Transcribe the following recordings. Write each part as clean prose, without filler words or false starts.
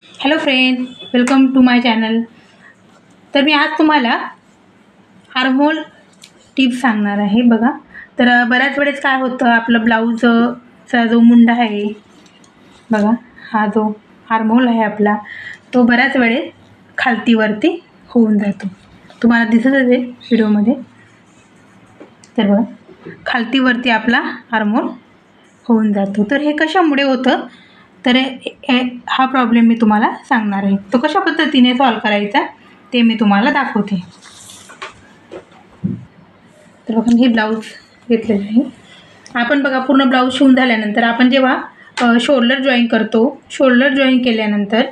Hello friend, welcome to my channel. तर मी आज तुम्हाला आर्महोल टिप्स सांगणार आहे. बघा, तर बऱ्याच वेळेस काय होतं, आपलं ब्लाऊजचा जो मुंडा आहे बघा, हा जो आर्महोल आहे आपला, तो बऱ्याच वेळेस खालतीवरती होऊन जातो. तुम्हाला दिसत असेल व्हिडिओमध्ये. तर बघा, खालतीवरती आपला आर्महोल होऊन जातो. तर हे कशामुळे होतं, तर हा प्रॉब्लेम मी तुम्हाला सांगणार आहे. तो कशा पद्धतीने सॉल्व करायचा ते मी तुम्हाला दाखवते. तर बघा, मी हे ब्लाऊज घेतलेलं आहे. आपण बघा, पूर्ण ब्लाऊज शिवून झाल्यानंतर आपण जेव्हा शोल्डर जॉईन करतो, शोल्डर जॉईन केल्यानंतर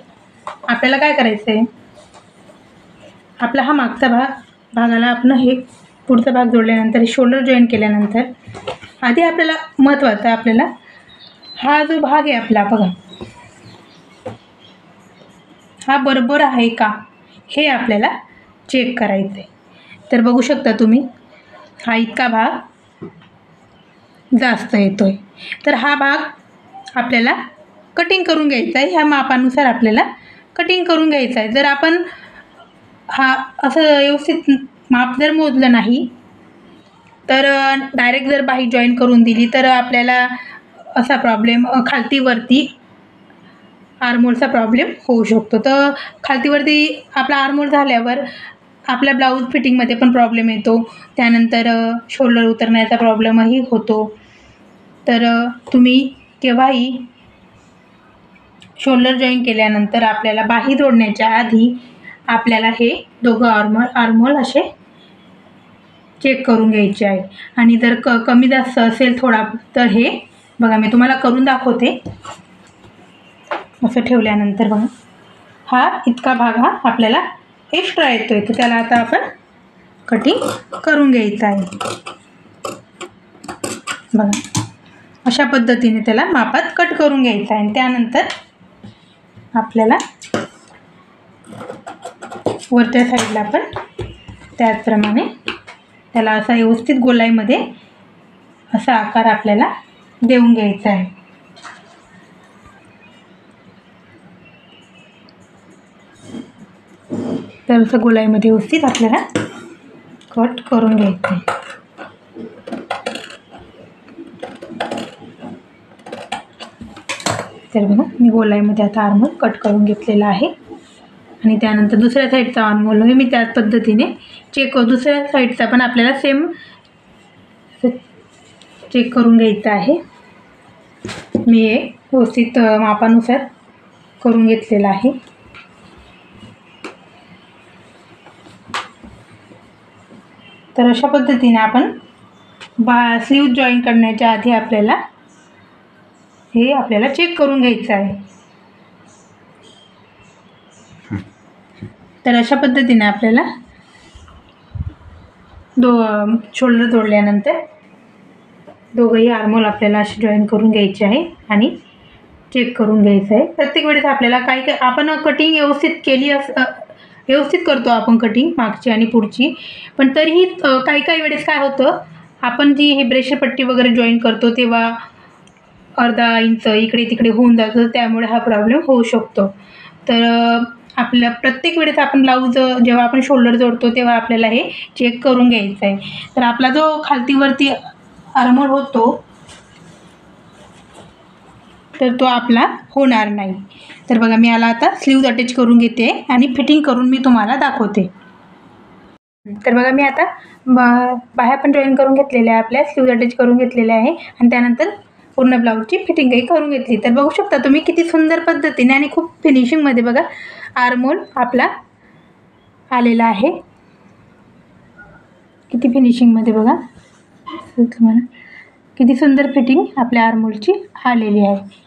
आपल्याला काय करायचं आहे, आपला हा मागचा भागाला आपण हे पुढचा भाग जोडल्यानंतर शोल्डर जॉईन केल्यानंतर आधी आपल्याला महत्त्वाचं, आपल्याला हा जो भाग आहे आपला बघा, हा बरोबर आहे का हे आपल्याला चेक करायचं आहे. तर बघू शकता तुम्ही, हा इतका भाग जास्त येतोय. तर हा भाग आपल्याला कटिंग करून घ्यायचा आहे. ह्या मापानुसार आपल्याला कटिंग करून घ्यायचं आहे. जर आपण हा असं व्यवस्थित माप जर मोजलं नाही, तर डायरेक्ट जर बाही जॉईन करून दिली, तर आपल्याला असा प्रॉब्लेम खालतीवरती आर्महोलचा प्रॉब्लेम होऊ शकतो. तर खालतीवरती आपला आर्महोल झाल्यावर आपल्या ब्लाऊज फिटिंगमध्ये पण प्रॉब्लेम येतो. त्यानंतर शोल्डर उतरण्याचा प्रॉब्लेमही होतो. तर तुम्ही केव्हाही शोल्डर जॉईन केल्यानंतर आपल्याला बाही जोडण्याच्या आधी आपल्याला हे दोघं आर्महोल असे चेक करून घ्यायचे आहे. आणि जर कमी जास्त असेल थोडा, तर हे बघा, मी तुम्हाला करून दाखवते. असं ठेवल्यानंतर बघा, हा इतका भाग हा आपल्याला एक्स्ट्रा येतोय, तर त्याला आता आपण कटिंग करून घ्यायचं आहे. बघा, अशा पद्धतीने त्याला मापात कट करून घ्यायचं आहे. त्यानंतर आपल्याला वरच्या साईडला पण त्याचप्रमाणे त्याला असा व्यवस्थित गोलाईमध्ये असा आकार आपल्याला देऊन घ्यायचा आहे. तर असं गोलाईमध्ये व्यवस्थित आपल्याला कट करून घ्यायचं आहे. तर बघा, मी गोलाईमध्ये आता आर्महोल कट करून घेतलेला आहे. आणि त्यानंतर दुसऱ्या साईडचा आर्महोल मी त्याच पद्धतीने दुसऱ्या साईडचा पण आपल्याला सेम चेक करून घ्यायचं आहे. मी हे व्यवस्थित मापानुसार करून घेतलेलं आहे. तर अशा पद्धतीने आपण स्लीव जॉईन करण्याच्या आधी आपल्याला चेक करून घ्यायचं आहे. तर अशा पद्धतीने आपल्याला शोल्डर जोडल्यानंतर दोघंही आर्महोल आपल्याला असे जॉईन करून घ्यायचे आहे आणि चेक करून घ्यायचं आहे. प्रत्येक वेळेस आपल्याला काही आपण कटिंग व्यवस्थित करतो आपण कटिंग मागची आणि पुढची, पण तरीही काही वेळेस काय होतं, आपण जी ही ब्रेशपट्टी वगैरे जॉईन करतो तेव्हा अर्धा इंच इकडे तिकडे होऊन जातं. त्यामुळे हा प्रॉब्लेम होऊ शकतो. तर आपल्या प्रत्येक वेळेस आपण ब्लाऊज जेव्हा आपण शोल्डर जोडतो तेव्हा आपल्याला हे चेक करून घ्यायचं आहे. तर आपला जो खालतीवरती आर्महोल होतो, तर तो आपला होणार नाही. तर बघा, मी याला आता स्लीव्ज अटॅच करून घेते आणि फिटिंग करून मी तुम्हाला दाखवते. तर बघा, मी आता बाह्या पण जॉईन करून घेतलेल्या आहे, आपल्या स्लीव्ज अटॅच करून घेतलेल्या आहे आणि त्यानंतर पूर्ण ब्लाऊजची फिटिंगही करून घेतली. तर बघू शकता तुम्ही किती सुंदर पद्धतीने आणि खूप फिनिशिंगमध्ये बघा आर्महोल आपला आलेला आहे. किती फिनिशिंगमध्ये बघा, तुम्हाला किती सुंदर फिटिंग आपल्या आर्महोलची आलेली आहे.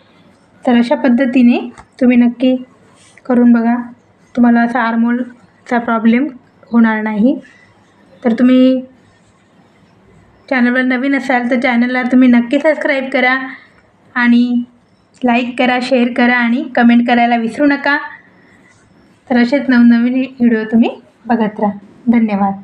तर अशा पद्धतीने तुम्ही नक्की करून बघा, तुम्हाला असा आर्महोलचा प्रॉब्लेम होणार नाही. तर तुम्ही चॅनलवर नवीन असाल तर चॅनलला तुम्ही नक्की सबस्क्राईब करा आणि लाईक करा, शेअर करा आणि कमेंट करायला विसरू नका. तर असेच नवनवीन व्हिडिओ तुम्ही बघत राहा. धन्यवाद.